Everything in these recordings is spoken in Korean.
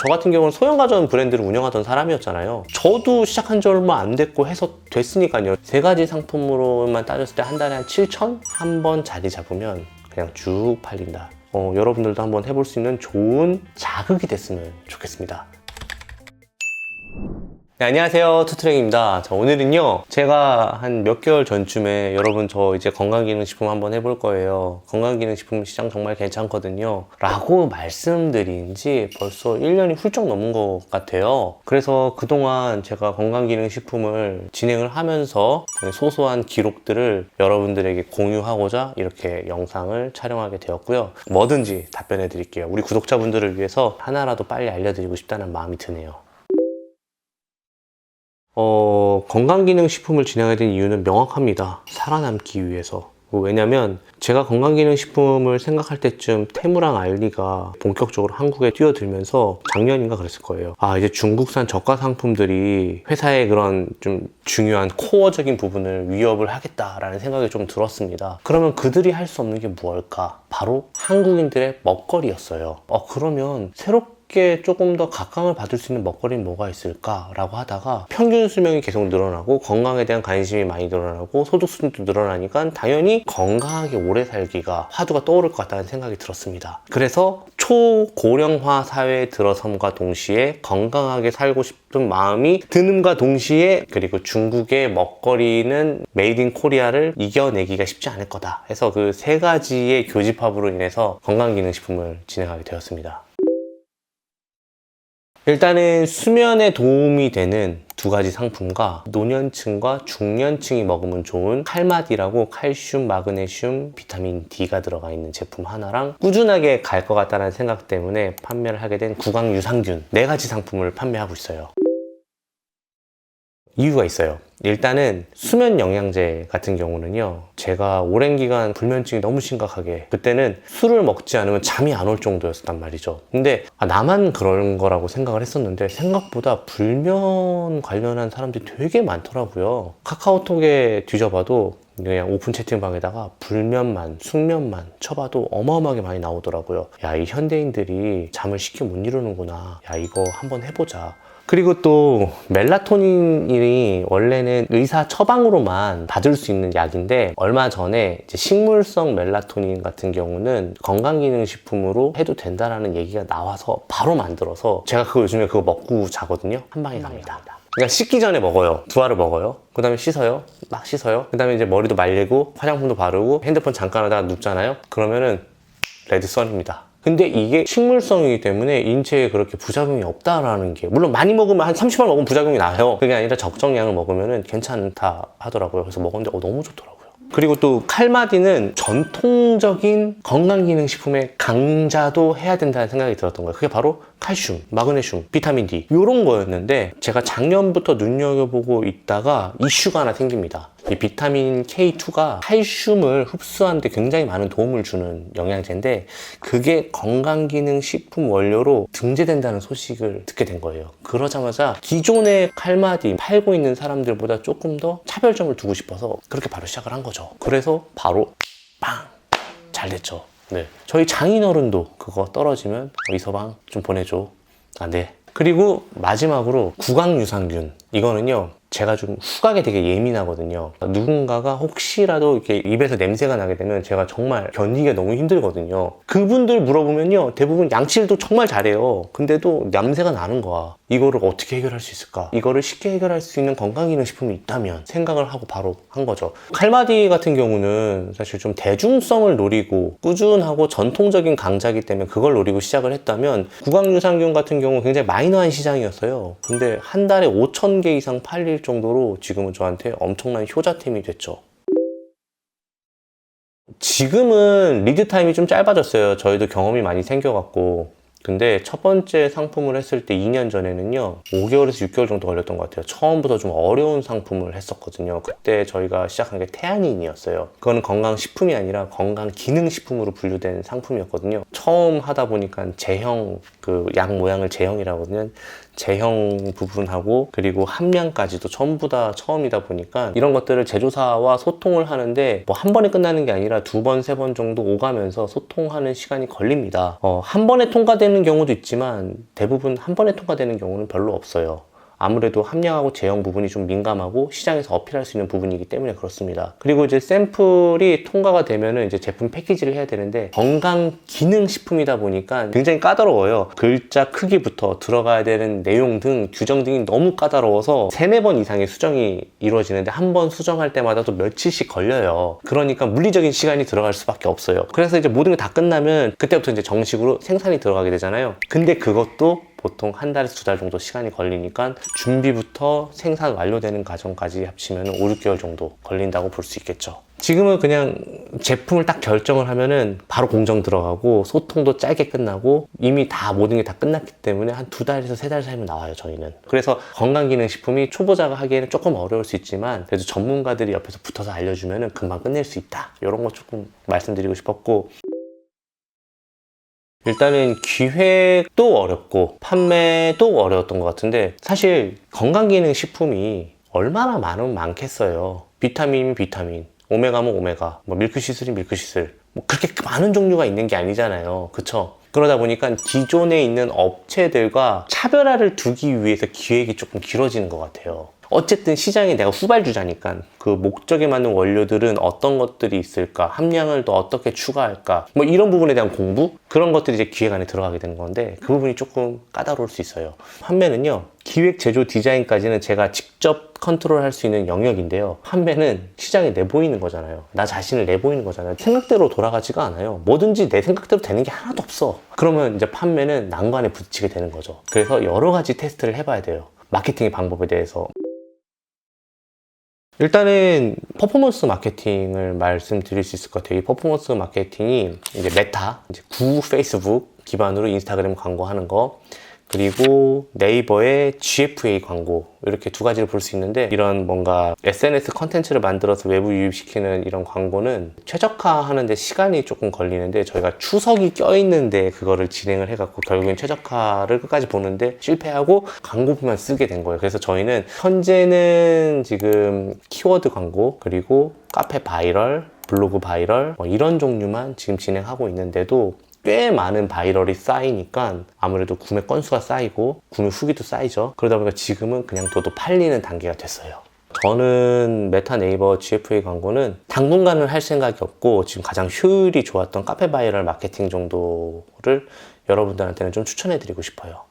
저 같은 경우는 소형가전 브랜드를 운영하던 사람이었잖아요. 저도 시작한 지 얼마 안 됐고 해서 됐으니까요. 세 가지 상품으로만 따졌을 때 한 달에 한 7천? 한 번 자리 잡으면 그냥 쭉 팔린다. 여러분들도 한번 해볼 수 있는 좋은 자극이 됐으면 좋겠습니다. 네, 안녕하세요, 투트랙입니다. 자, 오늘은요, 제가 한 몇 개월 전쯤에 여러분 저 이제 건강기능식품 한번 해볼 거예요. 건강기능식품 시장 정말 괜찮거든요 라고 말씀드린 지 벌써 1년이 훌쩍 넘은 것 같아요. 그래서 그동안 제가 건강기능식품을 진행을 하면서 소소한 기록들을 여러분들에게 공유하고자 이렇게 영상을 촬영하게 되었고요. 뭐든지 답변해 드릴게요. 우리 구독자분들을 위해서 하나라도 빨리 알려드리고 싶다는 마음이 드네요. 건강기능식품을 진행하게 된 이유는 명확합니다. 살아남기 위해서. 왜냐면 제가 건강기능식품을 생각할 때쯤 테무랑 알리가 본격적으로 한국에 뛰어들면서 작년인가 그랬을 거예요. 이제 중국산 저가 상품들이 회사의 그런 좀 중요한 코어적인 부분을 위협을 하겠다라는 생각이 좀 들었습니다. 그러면 그들이 할 수 없는 게 무엇일까? 바로 한국인들의 먹거리였어요. 그러면 새롭게 조금 더 각광을 받을 수 있는 먹거리는 뭐가 있을까라고 하다가 평균 수명이 계속 늘어나고 건강에 대한 관심이 많이 늘어나고 소득 수준도 늘어나니까 당연히 건강하게 오래 살기가 화두가 떠오를 것 같다는 생각이 들었습니다. 그래서 초고령화 사회에 들어섬과 동시에 건강하게 살고 싶은 마음이 드는과 동시에 그리고 중국의 먹거리는 메이드 인 코리아를 이겨내기가 쉽지 않을 거다 해서 그 세 가지의 교집합으로 인해서 건강기능식품을 진행하게 되었습니다. 일단은 수면에 도움이 되는 두 가지 상품과 노년층과 중년층이 먹으면 좋은 칼마디라고 칼슘, 마그네슘, 비타민 D가 들어가 있는 제품 하나랑 꾸준하게 갈 것 같다는 생각 때문에 판매를 하게 된 구강 유산균 네 가지 상품을 판매하고 있어요. 이유가 있어요. 일단은 수면 영양제 같은 경우는요, 제가 오랜 기간 불면증이 너무 심각하게, 그때는 술을 먹지 않으면 잠이 안 올 정도였단 말이죠. 근데 나만 그런 거라고 생각을 했었는데 생각보다 불면 관련한 사람들이 되게 많더라고요. 카카오톡에 뒤져봐도 그냥 오픈 채팅방에다가 불면만, 숙면만 쳐봐도 어마어마하게 많이 나오더라고요. 야, 이 현대인들이 잠을 쉽게 못 이루는구나. 야, 이거 한번 해보자. 그리고 또 멜라토닌이 원래는 의사 처방으로만 받을 수 있는 약인데 얼마 전에 이제 식물성 멜라토닌 같은 경우는 건강기능식품으로 해도 된다라는 얘기가 나와서 바로 만들어서 제가 요즘에 그거 먹고 자거든요. 한 방에 갑니다. 그러니까 씻기 전에 먹어요. 두 알을 먹어요. 그 다음에 씻어요. 막 씻어요. 그 다음에 이제 머리도 말리고 화장품도 바르고 핸드폰 잠깐 하다가 눕잖아요. 그러면은 레드썬입니다. 근데 이게 식물성이기 때문에 인체에 그렇게 부작용이 없다라는 게, 물론 많이 먹으면 한 30알 먹으면 부작용이 나요. 그게 아니라 적정량을 먹으면 괜찮다 하더라고요. 그래서 먹었는데 너무 좋더라고요. 그리고 또 칼마디는 전통적인 건강기능식품의 강자도 해야 된다는 생각이 들었던 거예요. 그게 바로 칼슘, 마그네슘, 비타민 D 이런 거였는데 제가 작년부터 눈여겨보고 있다가 이슈가 하나 생깁니다. 이 비타민 K2가 칼슘을 흡수하는데 굉장히 많은 도움을 주는 영양제인데 그게 건강기능식품 원료로 등재된다는 소식을 듣게 된 거예요. 그러자마자 기존의 칼마디 팔고 있는 사람들보다 조금 더 차별점을 두고 싶어서 그렇게 바로 시작을 한 거죠. 그래서 바로 빵! 잘 됐죠. 네, 저희 장인어른도 그거 떨어지면 이서방 좀 보내줘. 네. 그리고 마지막으로 구강유산균. 이거는요, 제가 좀 후각에 되게 예민하거든요. 누군가가 혹시라도 이렇게 입에서 냄새가 나게 되면 제가 정말 견디기가 너무 힘들거든요. 그분들 물어보면요, 대부분 양치질도 정말 잘해요. 근데도 냄새가 나는 거야. 이거를 어떻게 해결할 수 있을까? 이거를 쉽게 해결할 수 있는 건강기능식품이 있다면 생각을 하고 바로 한 거죠. 칼마디 같은 경우는 사실 좀 대중성을 노리고 꾸준하고 전통적인 강자이기 때문에 그걸 노리고 시작을 했다면 구강유산균 같은 경우는 굉장히 마이너한 시장이었어요. 근데 한 달에 5,000개 이상 팔릴 정도로 지금은 저한테 엄청난 효자템이 됐죠. 지금은 리드 타임이 좀 짧아졌어요. 저희도 경험이 많이 생겨갖고. 근데 첫 번째 상품을 했을 때 2년 전에는요 5개월에서 6개월 정도 걸렸던 것 같아요. 처음부터 좀 어려운 상품을 했었거든요. 그때 저희가 시작한 게 테아닌이었어요. 그거는 건강식품이 아니라 건강기능식품으로 분류된 상품이었거든요. 처음 하다 보니까 제형, 그 약 모양을 제형이라고 하거든요. 제형 부분하고 그리고 함량까지도 전부 다 처음이다 보니까 이런 것들을 제조사와 소통을 하는데 뭐 한 번에 끝나는 게 아니라 2번, 3번 정도 오가면서 소통하는 시간이 걸립니다. 한 번에 통과되는 통과되는 경우도 있지만 대부분 한 번에 통과되는 경우는 별로 없어요. 아무래도 함량하고 제형 부분이 좀 민감하고 시장에서 어필할 수 있는 부분이기 때문에 그렇습니다. 그리고 이제 샘플이 통과가 되면은 이제 제품 패키지를 해야 되는데 건강기능식품이다 보니까 굉장히 까다로워요. 글자 크기부터 들어가야 되는 내용 등 규정 등이 너무 까다로워서 3-4번 이상의 수정이 이루어지는데 한 번 수정할 때마다 또 며칠씩 걸려요. 그러니까 물리적인 시간이 들어갈 수밖에 없어요. 그래서 이제 모든 게 다 끝나면 그때부터 이제 정식으로 생산이 들어가게 되잖아요. 근데 그것도 보통 1달에서 2달 정도 시간이 걸리니까 준비부터 생산 완료되는 과정까지 합치면 5-6개월 정도 걸린다고 볼 수 있겠죠. 지금은 그냥 제품을 딱 결정을 하면은 바로 공정 들어가고 소통도 짧게 끝나고 이미 다 모든 게 다 끝났기 때문에 한 2달에서 3달 사이면 나와요, 저희는. 그래서 건강기능식품이 초보자가 하기에는 조금 어려울 수 있지만 그래도 전문가들이 옆에서 붙어서 알려주면은 금방 끝낼 수 있다. 이런 거 조금 말씀드리고 싶었고, 일단은 기획도 어렵고 판매도 어려웠던 것 같은데, 사실 건강기능식품이 얼마나 많겠어요. 비타민이면 비타민, 오메가면 오메가, 뭐 밀크시슬이 밀크시슬, 뭐 그렇게 많은 종류가 있는 게 아니잖아요. 그쵸? 그러다 보니까 기존에 있는 업체들과 차별화를 두기 위해서 기획이 조금 길어지는 것 같아요. 어쨌든 시장에 내가 후발주자니까 그 목적에 맞는 원료들은 어떤 것들이 있을까, 함량을 또 어떻게 추가할까, 뭐 이런 부분에 대한 공부? 그런 것들이 이제 기획 안에 들어가게 되는 건데 그 부분이 조금 까다로울 수 있어요. 판매는요, 기획, 제조, 디자인까지는 제가 직접 컨트롤할 수 있는 영역인데요, 판매는 시장에 내보이는 거잖아요. 나 자신을 내보이는 거잖아요. 생각대로 돌아가지가 않아요. 뭐든지 내 생각대로 되는 게 하나도 없어. 그러면 이제 판매는 난관에 부딪히게 되는 거죠. 그래서 여러 가지 테스트를 해봐야 돼요. 마케팅의 방법에 대해서. 일단은 퍼포먼스 마케팅을 말씀드릴 수 있을 것 같아요. 이 퍼포먼스 마케팅이 이제 메타, 이제 구 페이스북 기반으로 인스타그램 광고하는 거, 그리고 네이버의 GFA 광고, 이렇게 두 가지를 볼 수 있는데, 이런 뭔가 SNS 컨텐츠를 만들어서 외부 유입시키는 이런 광고는 최적화하는데 시간이 조금 걸리는데, 저희가 추석이 껴있는데 그거를 진행을 해갖고 결국엔 최적화를 끝까지 보는데 실패하고 광고비만 쓰게 된 거예요. 그래서 저희는 현재는 지금 키워드 광고, 그리고 카페 바이럴, 블로그 바이럴, 뭐 이런 종류만 지금 진행하고 있는데도 꽤 많은 바이럴이 쌓이니까 아무래도 구매 건수가 쌓이고 구매 후기도 쌓이죠. 그러다 보니까 지금은 그냥 둬도 팔리는 단계가 됐어요. 저는 메타, 네이버, GFA 광고는 당분간은 할 생각이 없고 지금 가장 효율이 좋았던 카페 바이럴 마케팅 정도를 여러분들한테는 좀 추천해 드리고 싶어요.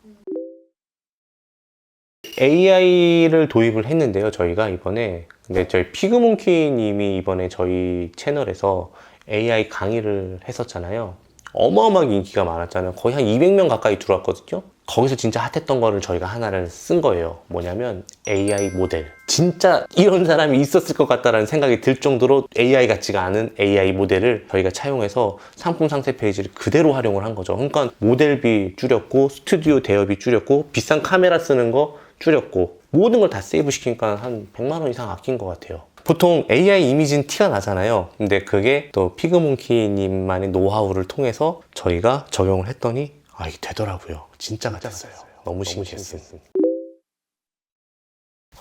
AI를 도입을 했는데요, 저희가 이번에. 근데 저희 피그몽키 님이 이번에 저희 채널에서 AI 강의를 했었잖아요. 어마어마하게 인기가 많았잖아요. 거의 한 200명 가까이 들어왔거든요. 거기서 진짜 핫했던 거를 저희가 하나를 쓴 거예요. 뭐냐면 AI 모델. 진짜 이런 사람이 있었을 것 같다라는 생각이 들 정도로 AI 같지가 않은 AI 모델을 저희가 차용해서 상품 상세 페이지를 그대로 활용을 한 거죠. 그러니까 모델비 줄였고, 스튜디오 대여비 줄였고, 비싼 카메라 쓰는 거 줄였고, 모든 걸 다 세이브 시키니까 한 100만 원 이상 아낀 것 같아요. 보통 AI 이미지는 티가 나잖아요. 근데 그게 또 피그몽키님만의 노하우를 통해서 저희가 적용을 했더니 이게 되더라고요. 진짜 같았어요. 너무 신기했어요.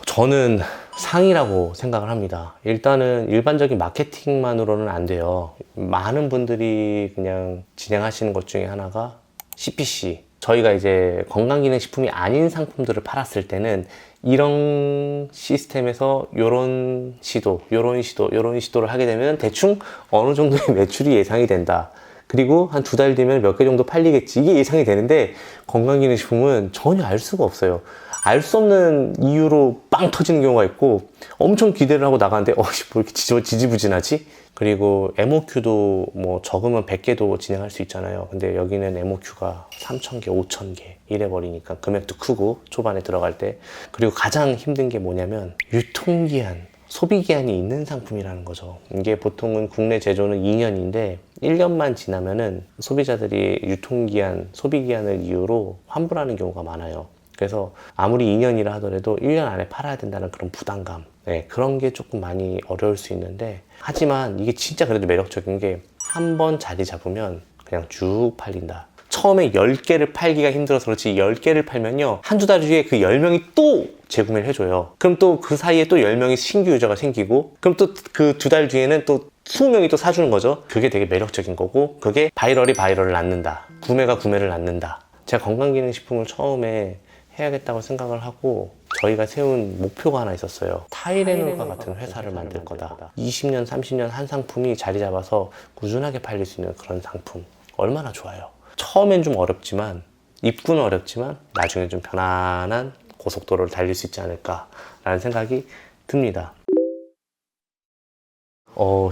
저는 상이라고 생각을 합니다. 일단은 일반적인 마케팅만으로는 안 돼요. 많은 분들이 그냥 진행하시는 것 중에 하나가 CPC. 저희가 이제 건강기능식품이 아닌 상품들을 팔았을 때는 이런 시스템에서 요런 시도를 하게 되면 대충 어느 정도의 매출이 예상이 된다. 그리고 한 2달 뒤면 몇 개 정도 팔리겠지. 이게 예상이 되는데 건강기능식품은 전혀 알 수가 없어요. 알 수 없는 이유로 빵 터지는 경우가 있고 엄청 기대를 하고 나가는데 뭐 이렇게 지지부진하지? 그리고 MOQ도 뭐 적으면 100개도 진행할 수 있잖아요. 근데 여기는 MOQ가 3,000개, 5,000개 이래 버리니까 금액도 크고 초반에 들어갈 때. 그리고 가장 힘든 게 뭐냐면 유통기한, 소비기한이 있는 상품이라는 거죠. 이게 보통은 국내 제조는 2년인데 1년만 지나면은 소비자들이 유통기한, 소비기한을 이유로 환불하는 경우가 많아요. 그래서 아무리 2년이라 하더라도 1년 안에 팔아야 된다는 그런 부담감, 그런 게 조금 많이 어려울 수 있는데, 하지만 이게 진짜 그래도 매력적인 게 한 번 자리 잡으면 그냥 쭉 팔린다. 처음에 10개를 팔기가 힘들어서 그렇지 10개를 팔면요, 한두 달 뒤에 그 10명이 또 재구매를 해줘요. 그럼 또 그 사이에 또 10명이 신규 유저가 생기고, 그럼 또 그 2달 뒤에는 또 20명이 또 사주는 거죠. 그게 되게 매력적인 거고, 그게 바이럴이 바이럴을 낳는다, 구매가 구매를 낳는다, 제가 건강기능식품을 처음에 해야겠다고 생각을 하고 저희가 세운 목표가 하나 있었어요. 타이레놀과 같은 회사를 만들 거다. 20년, 30년 한 상품이 자리 잡아서 꾸준하게 팔릴 수 있는 그런 상품. 얼마나 좋아요. 처음엔 좀 어렵지만, 입구는 어렵지만 나중에 좀 편안한 고속도로를 달릴 수 있지 않을까라는 생각이 듭니다.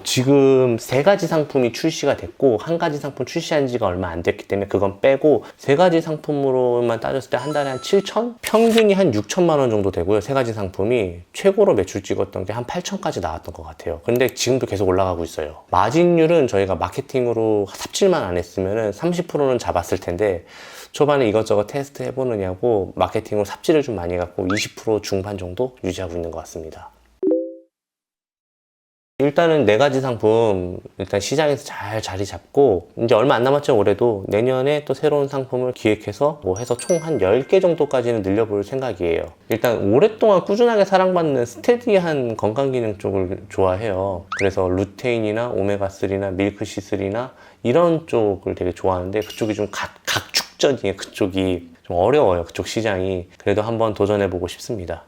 지금 3가지 상품이 출시가 됐고 1가지 상품 출시한 지가 얼마 안 됐기 때문에 그건 빼고 3가지 상품으로만 따졌을 때 한 달에 한 7천? 평균이 한 6천만 원 정도 되고요. 3가지 상품이 최고로 매출 찍었던 게 한 8천까지 나왔던 것 같아요. 근데 지금도 계속 올라가고 있어요. 마진율은 저희가 마케팅으로 삽질만 안 했으면 30%는 잡았을 텐데 초반에 이것저것 테스트 해보느냐고 마케팅으로 삽질을 좀 많이 갖고 20% 중반 정도 유지하고 있는 것 같습니다. 일단은 4가지 상품 일단 시장에서 잘 자리 잡고 이제 얼마 안 남았죠. 올해도 내년에 또 새로운 상품을 기획해서 뭐 해서 총 한 10개 정도까지는 늘려볼 생각이에요. 일단 오랫동안 꾸준하게 사랑받는 스테디한 건강기능 쪽을 좋아해요. 그래서 루테인이나 오메가3나 밀크C3나 이런 쪽을 되게 좋아하는데 그쪽이 좀 각축전이에요. 그쪽이 좀 어려워요. 그쪽 시장이. 그래도 한번 도전해보고 싶습니다.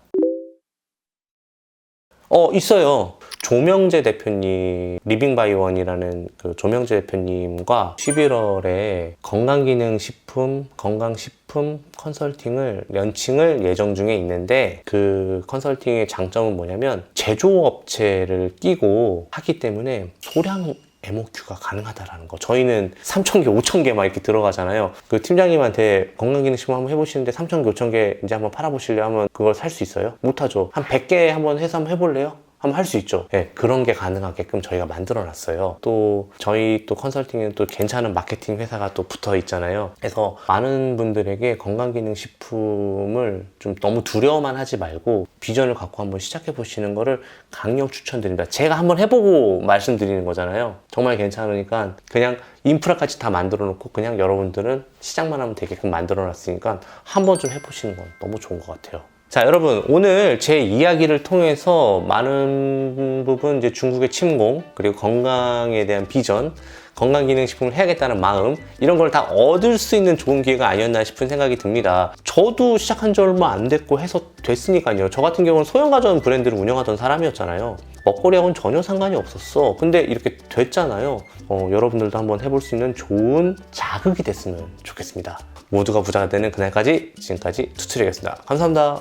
있어요. 조명재 대표님, 리빙바이원이라는 그 조명재 대표님과 11월에 건강기능식품, 건강식품 컨설팅을 런칭을 예정 중에 있는데 그 컨설팅의 장점은 뭐냐면 제조업체를 끼고 하기 때문에 소량 MOQ가 가능하다라는 거. 저희는 3,000개, 5,000개 막 이렇게 들어가잖아요. 그 팀장님한테 건강기능식품 한번 해보시는데 3,000개, 5,000개 이제 한번 팔아보실래요? 하면 그걸 살 수 있어요? 못하죠. 한 100개 한번 해서 한번 해볼래요? 한번 할 수 있죠. 네, 그런 게 가능하게끔 저희가 만들어 놨어요. 또 저희 또 컨설팅에는 또 괜찮은 마케팅 회사가 또 붙어 있잖아요. 그래서 많은 분들에게 건강기능식품을 좀 너무 두려워만 하지 말고 비전을 갖고 한번 시작해 보시는 거를 강력 추천드립니다. 제가 한번 해보고 말씀드리는 거잖아요. 정말 괜찮으니까 그냥 인프라까지 다 만들어 놓고 그냥 여러분들은 시작만 하면 되게끔 만들어 놨으니까 한번 좀 해보시는 건 너무 좋은 것 같아요. 자, 여러분, 오늘 제 이야기를 통해서 많은 부분 이제 중국의 침공, 그리고 건강에 대한 비전, 건강기능식품을 해야겠다는 마음, 이런 걸 다 얻을 수 있는 좋은 기회가 아니었나 싶은 생각이 듭니다. 저도 시작한 지 얼마 안 됐고 해서 됐으니까요. 저 같은 경우는 소형가전 브랜드를 운영하던 사람이었잖아요. 먹거리하고는 전혀 상관이 없었어. 근데 이렇게 됐잖아요. 여러분들도 한번 해볼 수 있는 좋은 자극이 됐으면 좋겠습니다. 모두가 부자가 되는 그날까지 지금까지 투출이었습니다. 감사합니다.